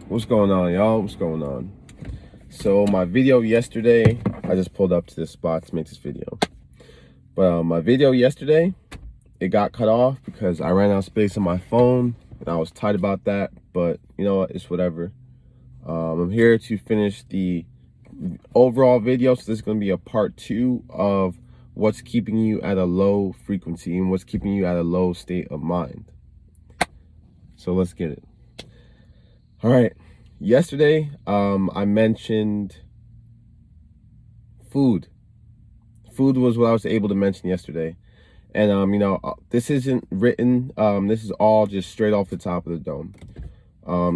What's going on, y'all? What's going on? So my video yesterday, I just pulled up to this spot to make this video. But my video yesterday, it got cut off because I ran out of space on my phone, and I was tight about that. But you know what? It's whatever. I'm here to finish the overall video. So this is going to be a part 2 of what's keeping you at a low frequency and what's keeping you at a low state of mind. So let's get it. All right. Yesterday, I mentioned food. Food was what I was able to mention yesterday. And, this isn't written. This is all just straight off the top of the dome.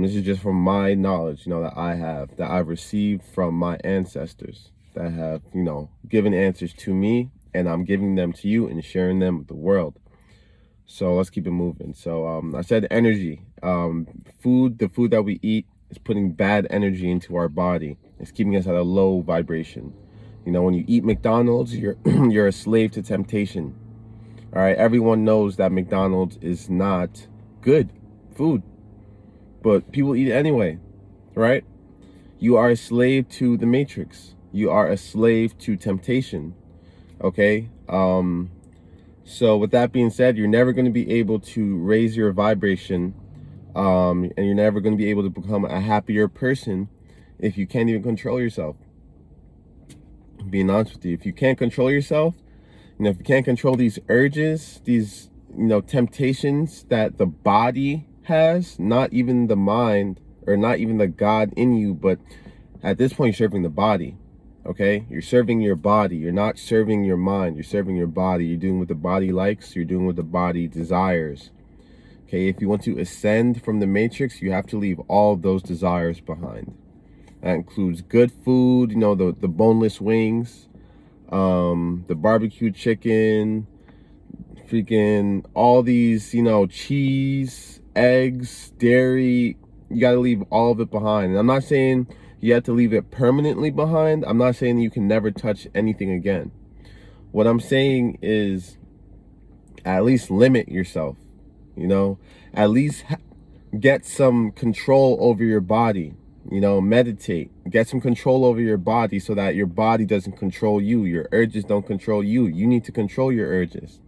This is just from my knowledge, that I have, that I've received from my ancestors that have, given answers to me, and I'm giving them to you and sharing them with the world. So let's keep it moving. So I said energy. The food that we eat is putting bad energy into our body. It's keeping us at a low vibration. When you eat McDonald's, you're a slave to temptation. All right, everyone knows that McDonald's is not good food, but people eat it anyway, right? You are a slave to the matrix. You are a slave to temptation. Okay. So with that being said, you're never going to be able to raise your vibration, and you're never going to be able to become a happier person if you can't even control yourself. Being honest with you, if you can't control yourself, if you can't control these urges, these, temptations that the body has, not even the mind or not even the God in you, but at this point you're serving the body. Okay, you're serving your body. You're not serving your mind. You're serving your body. You're doing what the body likes. You're doing what the body desires. Okay, if you want to ascend from the matrix, you have to leave all of those desires behind. That includes good food, the boneless wings, the barbecue chicken, freaking all these, cheese, eggs, dairy. You got to leave all of it behind. And I'm not saying you have to leave it permanently behind. I'm not saying you can never touch anything again. What I'm saying is at least limit yourself, at least get some control over your body, meditate, get some control over your body so that your body doesn't control you. Your urges don't control you. You need to control your urges.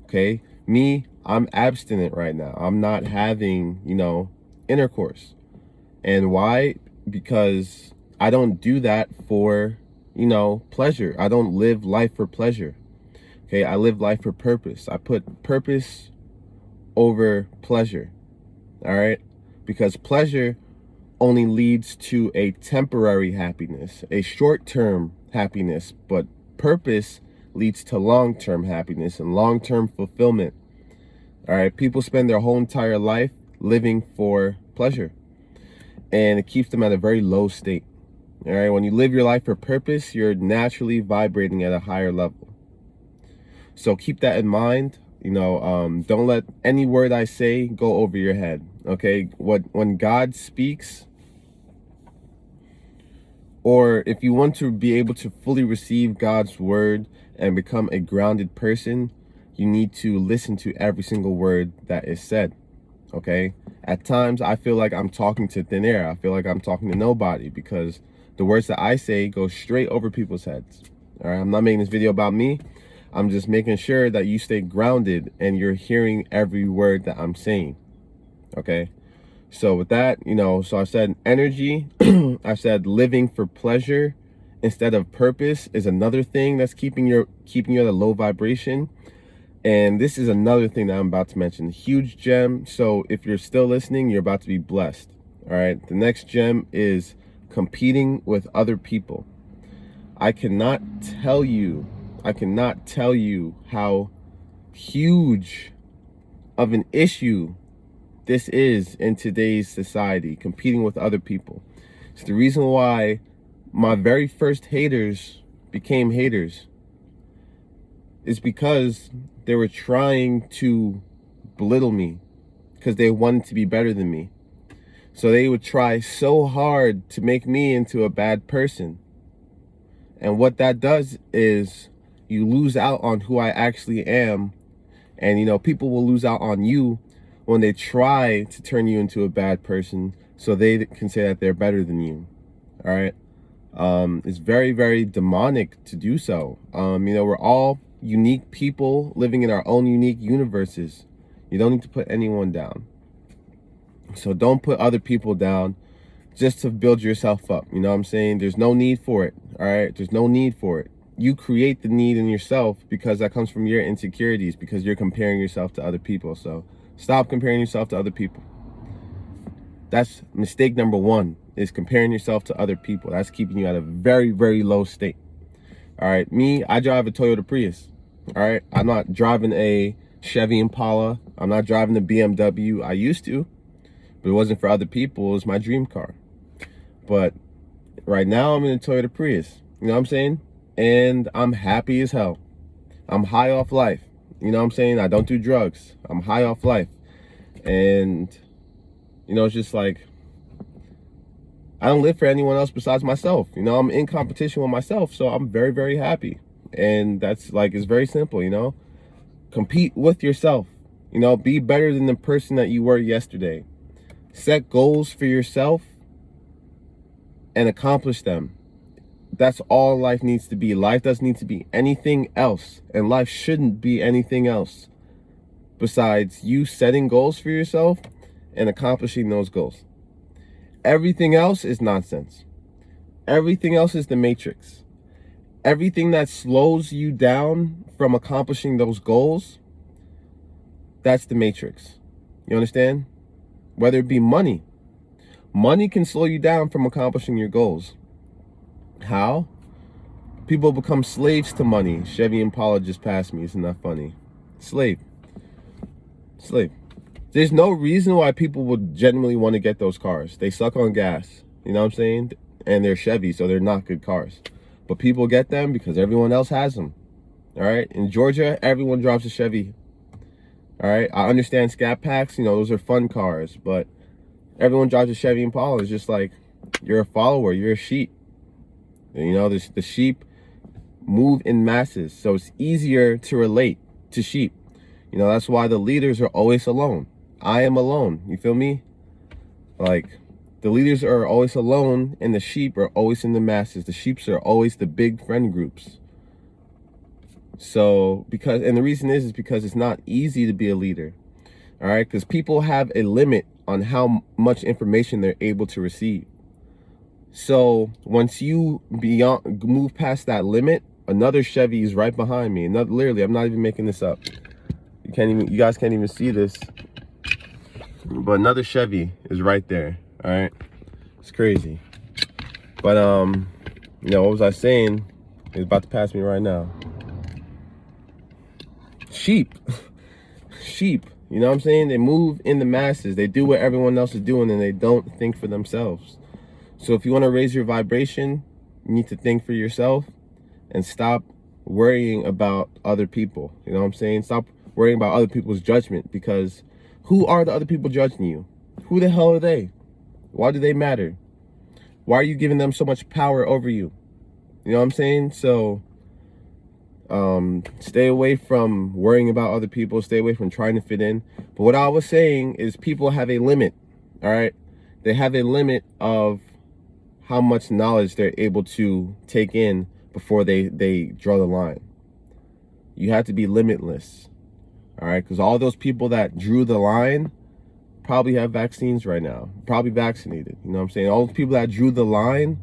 Okay. Me, I'm abstinent right now. I'm not having, intercourse. And why? Because I don't do that for, pleasure. I don't live life for pleasure. Okay, I live life for purpose. I put purpose over pleasure. All right? Because pleasure only leads to a temporary happiness, a short-term happiness, but purpose leads to long-term happiness and long-term fulfillment. All right? People spend their whole entire life living for pleasure, and it keeps them at a very low state. All right, when you live your life for purpose, you're naturally vibrating at a higher level. So keep that in mind. Don't let any word I say go over your head. Okay, when God speaks, or if you want to be able to fully receive God's word and become a grounded person, you need to listen to every single word that is said. Okay, at times I feel like I'm talking to thin air. I feel like I'm talking to nobody because the words that I say go straight over people's heads. All right, I'm not making this video about me. I'm just making sure that you stay grounded and you're hearing every word that I'm saying. Okay, so with that, so I said energy. I said living for pleasure instead of purpose is another thing that's keeping you at a low vibration. And this is another thing that I'm about to mention, huge gem. So if you're still listening, you're about to be blessed. All right. The next gem is competing with other people. I cannot tell you how huge of an issue this is in today's society, competing with other people. It's the reason why my very first haters became haters. It's because they were trying to belittle me because they wanted to be better than me. So they would try so hard to make me into a bad person. And what that does is you lose out on who I actually am. And, people will lose out on you when they try to turn you into a bad person so they can say that they're better than you. All right. It's very, very demonic to do so. We're all unique people living in our own unique universes. You don't need to put anyone down. So don't put other people down just to build yourself up. You know what I'm saying? There's no need for it. All right. There's no need for it. You create the need in yourself because that comes from your insecurities, because you're comparing yourself to other people. So stop comparing yourself to other people. That's mistake number one, is comparing yourself to other people. That's keeping you at a very, very low state. All right. I drive a Toyota Prius. All right. I'm not driving a Chevy Impala. I'm not driving a BMW. I used to, but it wasn't for other people. It was my dream car. But right now I'm in a Toyota Prius. You know what I'm saying? And I'm happy as hell. I'm high off life. You know what I'm saying? I don't do drugs. I'm high off life. And, it's just like, I don't live for anyone else besides myself. I'm in competition with myself. So I'm very, very happy. And that's like, it's very simple, Compete with yourself. Be better than the person that you were yesterday. Set goals for yourself and accomplish them. That's all life needs to be. Life doesn't need to be anything else. And life shouldn't be anything else besides you setting goals for yourself and accomplishing those goals. Everything else is nonsense. Everything else is the matrix. Everything that slows you down from accomplishing those goals, that's the matrix. You understand? Whether it be money. Money can slow you down from accomplishing your goals. How? People become slaves to money. Chevy Impala just passed me. Isn't that funny? Slave. There's no reason why people would genuinely want to get those cars. They suck on gas. You know what I'm saying? And they're Chevy, so they're not good cars. But people get them because everyone else has them. All right? In Georgia, everyone drives a Chevy. All right? I understand Scat Packs. Those are fun cars. But everyone drives a Chevy Impala. It's just like, you're a follower. You're a sheep. The sheep move in masses, so it's easier to relate to sheep. That's why the leaders are always alone. I am alone. You feel me? Like, the leaders are always alone, and the sheep are always in the masses. The sheep are always the big friend groups. So, and the reason is because it's not easy to be a leader. All right? Because people have a limit on how much information they're able to receive. So once you move past that limit, another Chevy is right behind me. Literally, I'm not even making this up. You guys can't even see this. But another Chevy is right there. All right. It's crazy. But, what was I saying? It's about to pass me right now. Sheep. Sheep. You know what I'm saying? They move in the masses. They do what everyone else is doing, and they don't think for themselves. So if you want to raise your vibration, you need to think for yourself and stop worrying about other people. You know what I'm saying? Stop worrying about other people's judgment, because who are the other people judging you? Who the hell are they? Why do they matter? Why are you giving them so much power over you? You know what I'm saying? So stay away from worrying about other people. Stay away from trying to fit in. But what I was saying is people have a limit. All right? They have a limit of how much knowledge they're able to take in before they draw the line. You have to be limitless. All right? Because all those people that drew the line probably have vaccines right now. Probably vaccinated. You know what I'm saying? All the people that drew the line,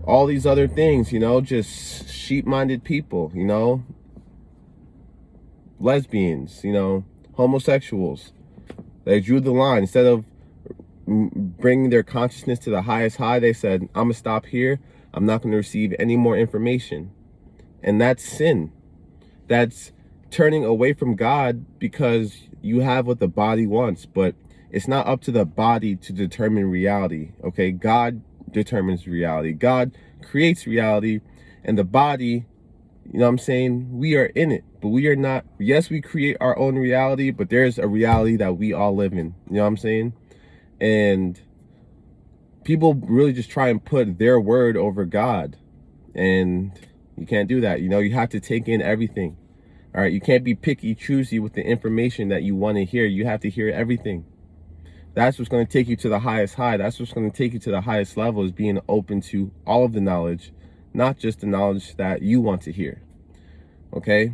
all these other things, just sheep-minded people, lesbians, homosexuals. They drew the line. Instead of bringing their consciousness to the highest high, they said, I'm gonna stop here. I'm not gonna receive any more information. And that's sin. That's turning away from God, because you have what the body wants, but it's not up to the body to determine reality. Okay, God determines reality. God creates reality, and the body, we are in it, but we are not. Yes, we create our own reality, but there's a reality that we all live in. You know what I'm saying? And people really just try and put their word over God, and you can't do that. You have to take in everything. All right, you can't be picky, choosy with the information that you want to hear. You have to hear everything. That's what's going to take you to the highest high. That's what's going to take you to the highest level, is being open to all of the knowledge, not just the knowledge that you want to hear. Okay?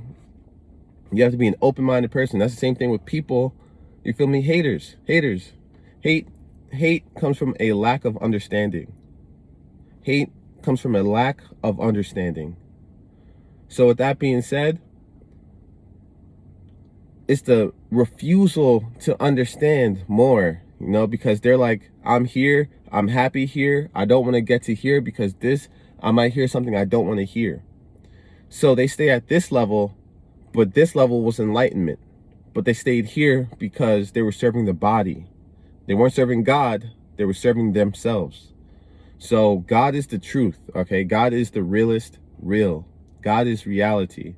You have to be an open-minded person. That's the same thing with people. You feel me? Haters. Hate comes from a lack of understanding. Hate comes from a lack of understanding. So with that being said, it's the refusal to understand more, because they're like, I'm here, I'm happy here, I don't want to get to here because I might hear something I don't want to hear. So they stay at this level, but this level was enlightenment. But they stayed here because they were serving the body. They weren't serving God, they were serving themselves. So God is the truth, okay? God is the realest real. God is reality.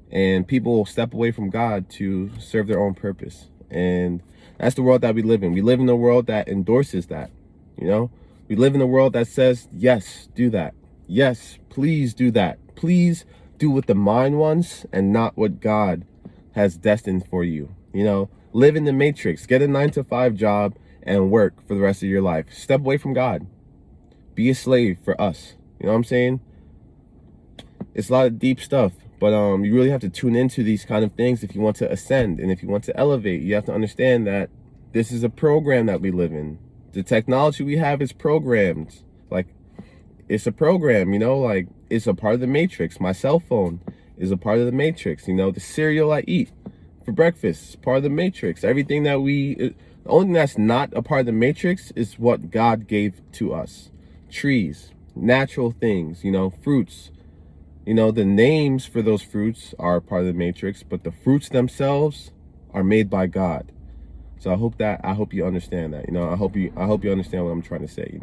And people will step away from God to serve their own purpose. And that's the world that we live in. We live in a world that endorses that, We live in a world that says, yes, do that. Yes, please do that. Please do what the mind wants and not what God has destined for you. Live in the matrix. Get a 9-to-5 job and work for the rest of your life. Step away from God. Be a slave for us. You know what I'm saying? It's a lot of deep stuff. But you really have to tune into these kind of things if you want to ascend. And if you want to elevate, you have to understand that this is a program that we live in. The technology we have is programmed. Like, it's a program, like it's a part of the matrix. My cell phone is a part of the matrix. The cereal I eat for breakfast is part of the matrix. Everything that the only thing that's not a part of the matrix is what God gave to us. Trees, natural things, fruits. The names for those fruits are part of the matrix, but the fruits themselves are made by God. So I hope you understand that. I hope you understand what I'm trying to say.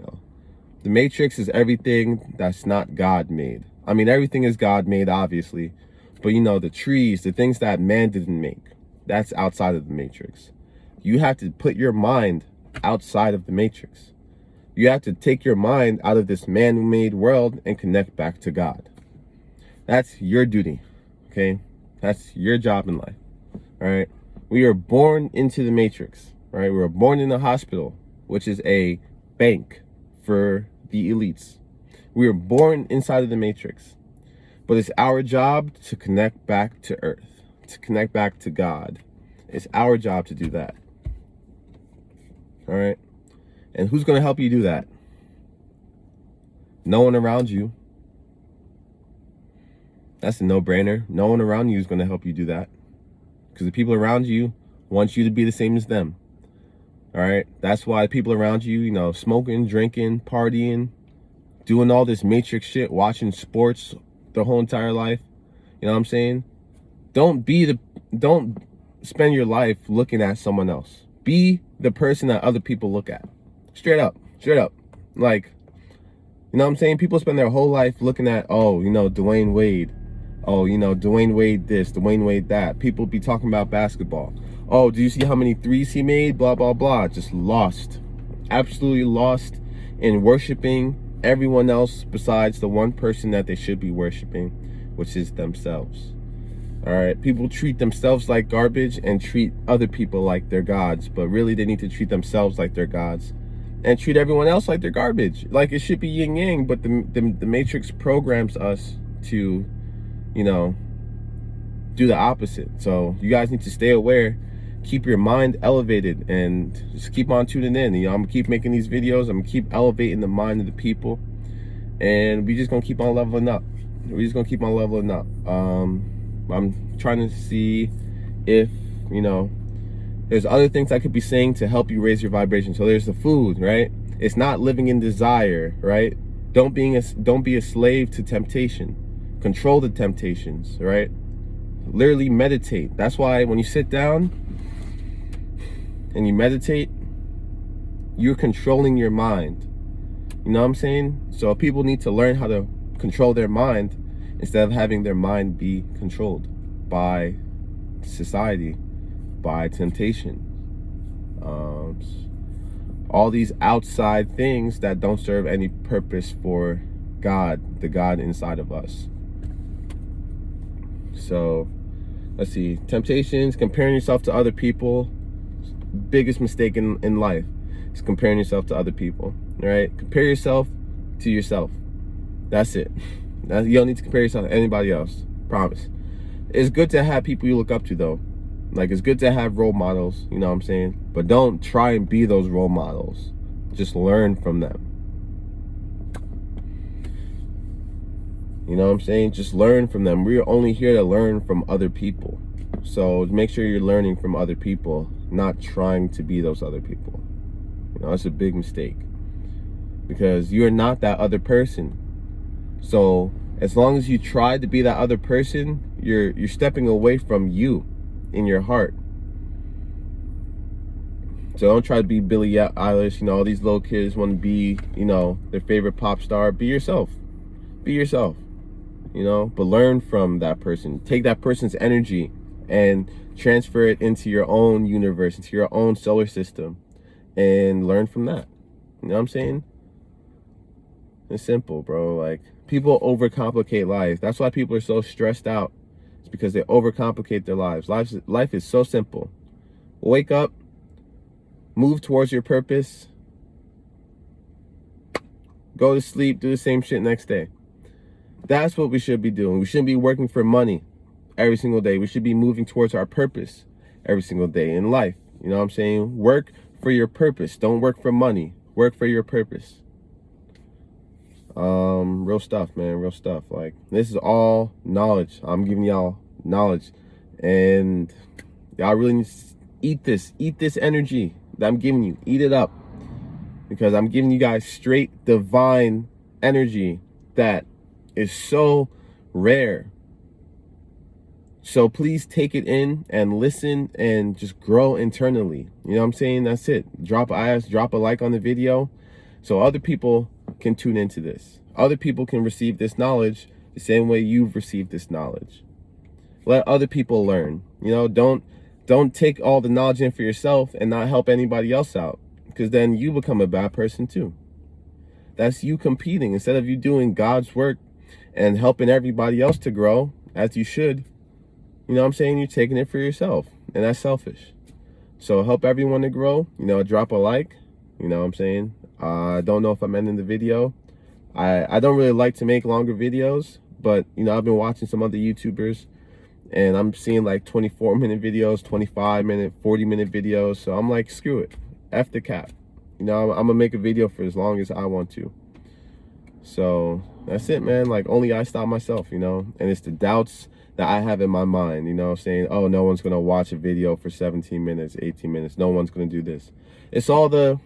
The matrix is everything that's not God made. I mean, everything is God made, obviously, but the trees, the things that man didn't make, that's outside of the matrix. You have to put your mind outside of the matrix. You have to take your mind out of this man-made world and connect back to God. That's your duty, okay? That's your job in life, all right? We are born into the matrix, right? We were born in a hospital, which is a bank for the elites. We were born inside of the matrix, but it's our job to connect back to earth, to connect back to God. It's our job to do that, all right? And who's going to help you do that? No one around you. That's a no-brainer. No one around you is going to help you do that, because the people around you want you to be the same as them. All right? That's why people around you, smoking, drinking, partying, doing all this matrix shit, watching sports their whole entire life. You know what I'm saying? Don't spend your life looking at someone else. Be the person that other people look at. Straight up. Like, you know what I'm saying? People spend their whole life looking at, Dwayne Wade. Oh, Dwayne Wade this, Dwayne Wade that. People be talking about basketball. Oh, do you see how many threes he made? Blah, blah, blah. Just lost. Absolutely lost in worshiping everyone else besides the one person that they should be worshiping, which is themselves. All right? People treat themselves like garbage and treat other people like they're gods, but really they need to treat themselves like they're gods and treat everyone else like they're garbage. Like, it should be yin yang, but the matrix programs us to do the opposite. So you guys need to stay aware, keep your mind elevated, and just keep on tuning in. I'm gonna keep making these videos. I'm gonna keep elevating the mind of the people, and we just gonna keep on leveling up. I'm trying to see if there's other things I could be saying to help you raise your vibration. So there's the food, right? It's not living in desire, right? Don't be a slave to temptation. Control the temptations, right? Literally meditate. That's why when you sit down and you meditate, you're controlling your mind. You know what I'm saying? So people need to learn how to control their mind instead of having their mind be controlled by society, by temptation. All these outside things that don't serve any purpose for God, the God inside of us. So let's see, temptations, comparing yourself to other people, biggest mistake in life is comparing yourself to other people. All right, compare yourself to yourself. That's it. You don't need to compare yourself to anybody else. Promise. It's good to have people you look up to, though. Like, it's good to have role models, you know what I'm saying? But don't try and be those role models. Just learn from them. You know what I'm saying? Just learn from them. We're only here to learn from other people. So make sure you're learning from other people, not trying to be those other people. You know, that's a big mistake. Because you're not that other person. So as long as you try to be that other person, you're stepping away from you in your heart. So don't try to be Billie Eilish. You know, all these little kids want to be, you know, their favorite pop star. Be yourself. Be yourself. You know, but learn from that person. Take that person's energy and transfer it into your own universe, into your own solar system, and learn from that. You know what I'm saying? It's simple, bro. Like, people overcomplicate life. That's why people are so stressed out. It's because they overcomplicate their lives. Life is so simple. Wake up, move towards your purpose, go to sleep, do the same shit next day. That's what we should be doing. We shouldn't be working for money every single day. We should be moving towards our purpose every single day in life. You know what I'm saying? Work for your purpose. Don't work for money. Work for your purpose. Real stuff, man. Real stuff. Like, this is all knowledge. I'm giving y'all knowledge, and y'all really need to eat this energy that I'm giving you. Eat it up, because I'm giving you guys straight divine energy that is so rare. So please take it in and listen and just grow internally. You know what I'm saying? That's it. Drop a like on the video so other people can tune into this. Other people can receive this knowledge the same way you've received this knowledge. Let other people learn. You know, don't take all the knowledge in for yourself and not help anybody else out, because then you become a bad person too. That's you competing instead of you doing God's work and helping everybody else to grow as you should. You know what I'm saying? You're taking it for yourself, and that's selfish. So help everyone to grow. You know, drop a like. You know what I'm saying? I don't know if I'm ending the video. I don't really like to make longer videos, but, you know, I've been watching some other YouTubers, and I'm seeing like 24-minute videos, 25-minute, 40-minute videos. So I'm like, screw it. F the cap. You know, I'm going to make a video for as long as I want to. So that's it, man. Like, only I stop myself, you know, and it's the doubts that I have in my mind, you know, saying, oh, no one's going to watch a video for 17 minutes, 18 minutes. No one's going to do this. It's all the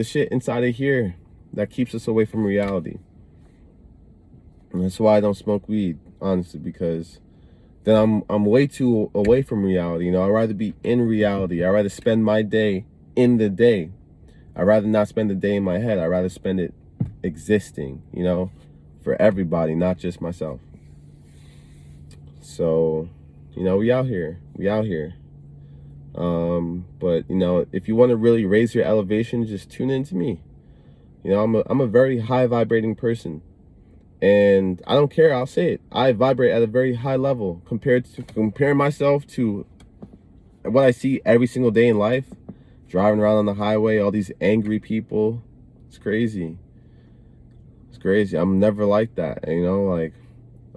shit inside of here that keeps us away from reality. And that's why I don't smoke weed, honestly, because then I'm way too away from reality. You know, I'd rather be in reality. I'd rather spend my day in the day. I'd rather not spend the day in my head. I'd rather spend it existing, you know, for everybody, not just myself. So, you know, we out here. But, you know, if you want to really raise your elevation, just tune in to me. You know, I'm a very high vibrating person, and I don't care. I'll say it. I vibrate at a very high level comparing myself to what I see every single day in life. Driving around on the highway, all these angry people. It's crazy. It's crazy. I'm never like that. You know, like,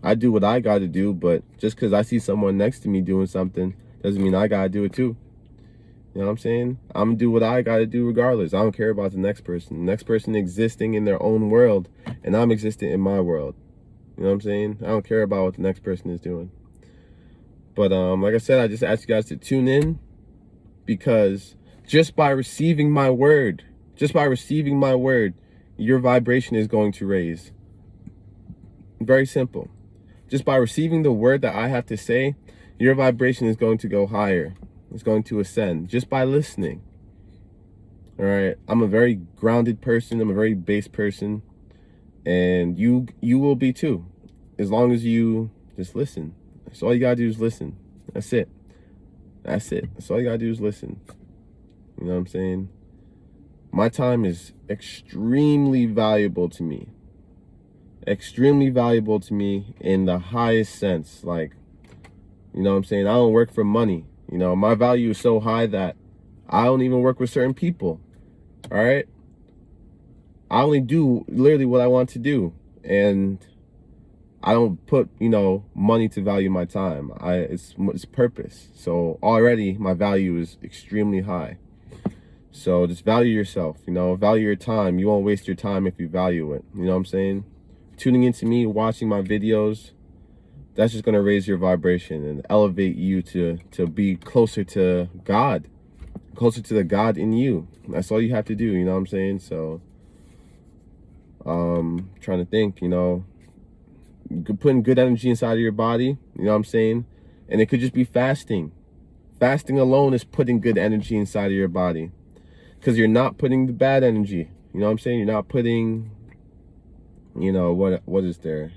I do what I got to do, but just because I see someone next to me doing something doesn't mean I got to do it too. You know what I'm saying? I'm going to do what I got to do regardless. I don't care about the next person. The next person existing in their own world, and I'm existing in my world. You know what I'm saying? I don't care about what the next person is doing. But like I said, I just asked you guys to tune in, because just by receiving my word, your vibration is going to raise. Very simple. Just by receiving the word that I have to say, your vibration is going to go higher. It's going to ascend just by listening. All right. I'm a very grounded person. I'm a very base person. And you will be too. As long as you just listen. That's all you got to do is listen. That's it. That's all you got to do is listen. You know what I'm saying? My time is extremely valuable to me. Extremely valuable to me in the highest sense. Like, you know what I'm saying? I don't work for money. You know, my value is so high that I don't even work with certain people. All right. I only do literally what I want to do. And I don't put, money to value my time. It's purpose. So already my value is extremely high. So just value yourself, value your time. You won't waste your time if you value it. You know what I'm saying? Tuning into me, watching my videos, that's just going to raise your vibration and elevate you to be closer to God, closer to the God in you. That's all you have to do. You know what I'm saying? So, trying to think, putting good energy inside of your body, you know what I'm saying? And it could just be fasting. Fasting alone is putting good energy inside of your body, because you're not putting the bad energy. You know what I'm saying? You're not putting, what is there?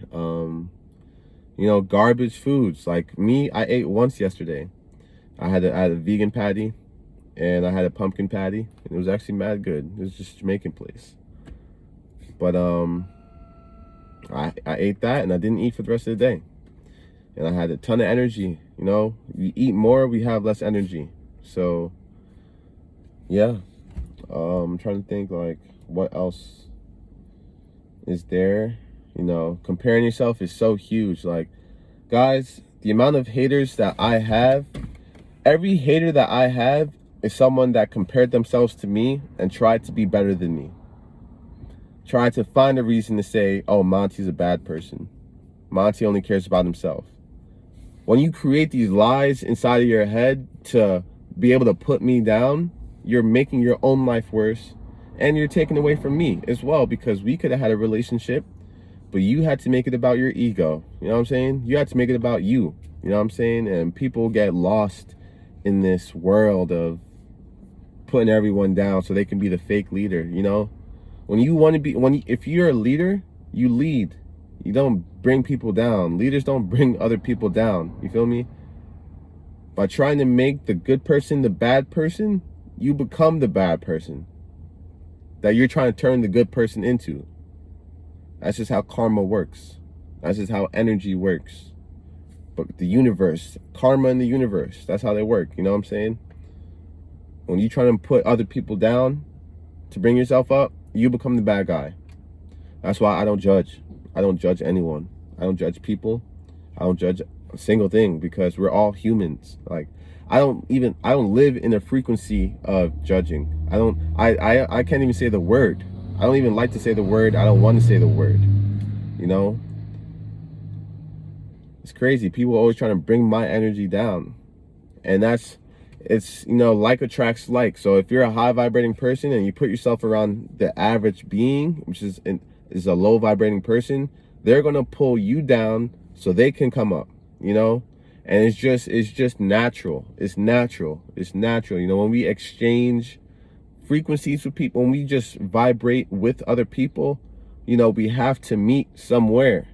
Garbage foods. Like me, I ate once yesterday. I had a vegan patty, and I had a pumpkin patty, and it was actually mad good. It was just a Jamaican place. But I ate that, and I didn't eat for the rest of the day. And I had a ton of energy. You eat more, we have less energy. So yeah. I'm trying to think, like, what else is there? Comparing yourself is so huge. Like, guys, the amount of haters that I have, every hater that I have is someone that compared themselves to me and tried to be better than me. Tried to find a reason to say, oh, Monty's a bad person. Monty only cares about himself. When you create these lies inside of your head to be able to put me down, you're making your own life worse, and you're taking away from me as well, because we could have had a relationship, but you had to make it about your ego. You know what I'm saying? You had to make it about you. You know what I'm saying? And people get lost in this world of putting everyone down so they can be the fake leader. When you want to be, if you're a leader, you lead. You don't bring people down. Leaders don't bring other people down. You feel me? By trying to make the good person the bad person, you become the bad person that you're trying to turn the good person into. That's just how karma works. That's just how energy works. But the universe, karma and the universe, that's how they work. You know what I'm saying? When you try to put other people down to bring yourself up, you become the bad guy. That's why I don't judge. I don't judge anyone. I don't judge people. I don't judge a single thing, because we're all humans. Like, I don't live in a frequency of judging. I can't even say the word. I don't even like to say the word. I don't want to say the word. It's crazy. People are always trying to bring my energy down. And it's like attracts like. So if you're a high vibrating person and you put yourself around the average being, which is a low vibrating person, they're going to pull you down so they can come up, and it's just natural. It's natural. When we exchange frequencies with people, when we just vibrate with other people, we have to meet somewhere,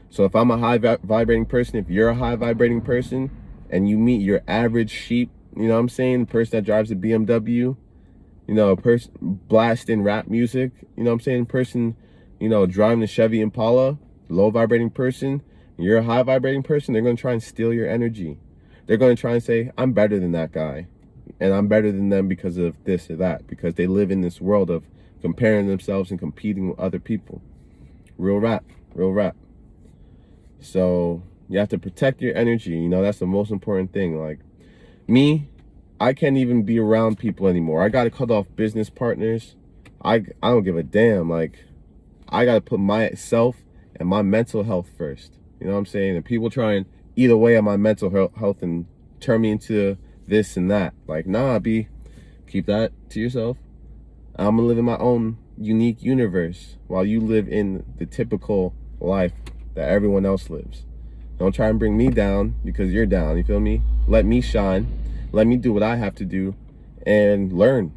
So if I'm a high vibrating person, if you're a high vibrating person, and you meet your average sheep, you know what I'm saying? The person that drives a BMW, a person blasting rap music, you know what I'm saying? Person, driving a Chevy Impala, low vibrating person, you're a high vibrating person, they're going to try and steal your energy. They're going to try and say, I'm better than that guy. And I'm better than them because of this or that, because they live in this world of comparing themselves and competing with other people. Real rap. So you have to protect your energy. That's the most important thing. Like me, I can't even be around people anymore. I got to cut off business partners. I don't give a damn. Like, I got to put myself and my mental health first. You know what I'm saying? And people try and eat away at my mental health and turn me into this and that. Like, nah, keep that to yourself. I'm gonna live in my own unique universe while you live in the typical life that everyone else lives. Don't try and bring me down because you're down. You feel me? Let me shine. Let me do what I have to do and learn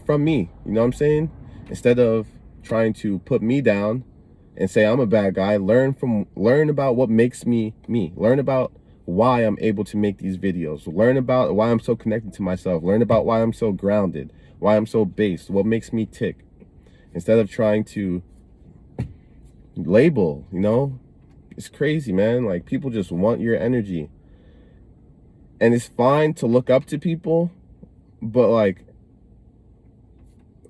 from me. You know what I'm saying? Instead of trying to put me down and say I'm a bad guy, learn about what makes me me. Learn about why I'm able to make these videos. Learn about why I'm so connected to myself. Learn about why I'm so grounded, why I'm so based, what makes me tick. Instead of trying to label, it's crazy, man. Like, people just want your energy. And it's fine to look up to people, but like,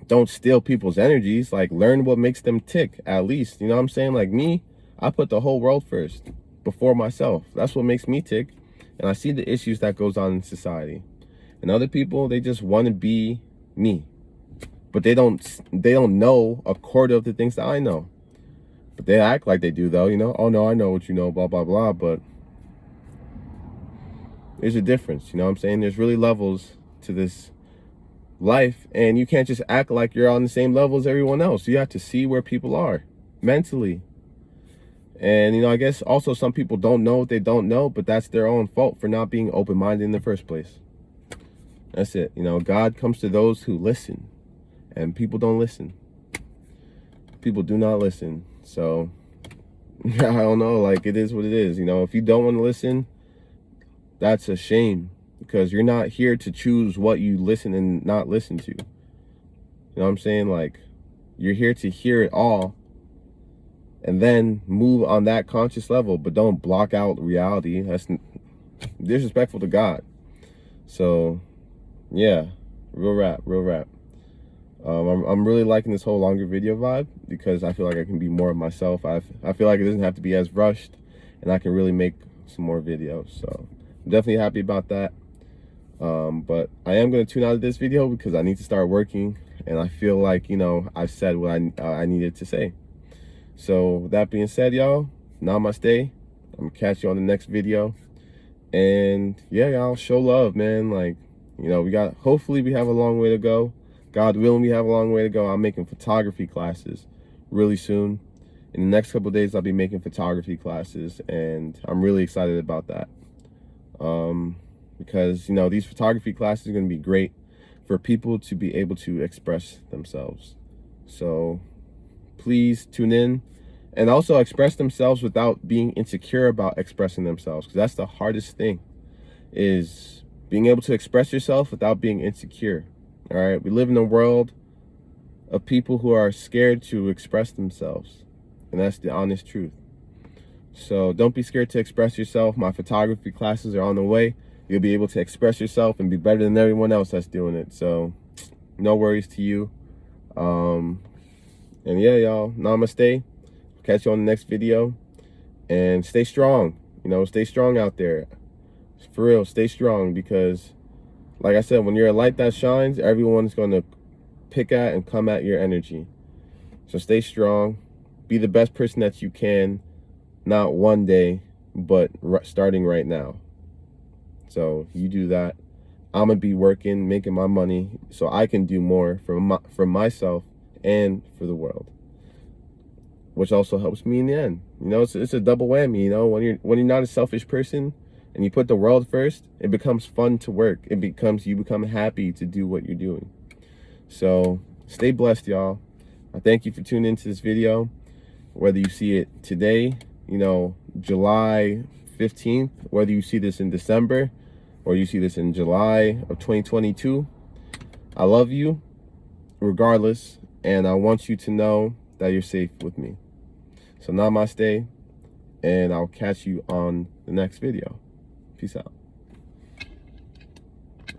don't steal people's energies. Like, learn what makes them tick, at least. You know what I'm saying? Like me, I put the whole world first before myself. That's what makes me tick. And I see the issues that goes on in society. And other people, they just want to be me. But they don't know a quarter of the things that I know. But they act like they do, though, you know? Oh, no, I know what you know, blah, blah, blah. But there's a difference, you know what I'm saying? There's really levels to this life, and you can't just act like you're on the same level as everyone else. You have to see where people are mentally. And, you know, I guess also some people don't know what they don't know, but that's their own fault for not being open-minded in the first place. That's it. You know, God comes to those who listen, and people don't listen. People do not listen. So, I don't know, like, it is what it is. You know, if you don't want to listen, that's a shame, because you're not here to choose what you listen and not listen to. You know what I'm saying? Like, you're here to hear it all and then move on that conscious level, but don't block out reality. That's disrespectful to God. So, yeah, real rap. I'm really liking this whole longer video vibe, because I feel like I can be more of myself. I feel like it doesn't have to be as rushed, and I can really make some more videos. So I'm definitely happy about that. But I am going to tune out of this video because I need to start working, and I feel like, you know, I've said what I needed to say. So with that being said, y'all, namaste. I'm gonna catch you on the next video. And yeah, y'all, show love, man. Like, you know, hopefully we have a long way to go. God willing, we have a long way to go. I'm making photography classes really soon. In the next couple of days, I'll be making photography classes, and I'm really excited about that. Because, you know, these photography classes are going to be great for people to be able to express themselves. So please tune in, and also express themselves without being insecure about expressing themselves, because that's the hardest thing, is being able to express yourself without being insecure. All right, we live in a world of people who are scared to express themselves, and that's the honest truth. So don't be scared to express yourself. My photography classes are on the way. You'll be able to express yourself and be better than everyone else that's doing it. So no worries to you. And yeah, y'all, namaste. Catch you on the next video, and stay strong. You know, stay strong out there. For real, stay strong, because like I said, when you're a light that shines, everyone's going to pick at and come at your energy. So stay strong. Be the best person that you can, not one day, but starting right now. So you do that. I'm going to be working, making my money, so I can do more for myself and for the world, which also helps me in the end. You know, it's a double whammy. You know, when you're not a selfish person and you put the world first, it becomes fun to work. You become happy to do what you're doing. So stay blessed, y'all. I thank you for tuning into this video, whether you see it today, you know, July 15th, whether you see this in December or you see this in July of 2022. I love you regardless, and I want you to know that you're safe with me. So namaste, and I'll catch you on the next video. Peace out.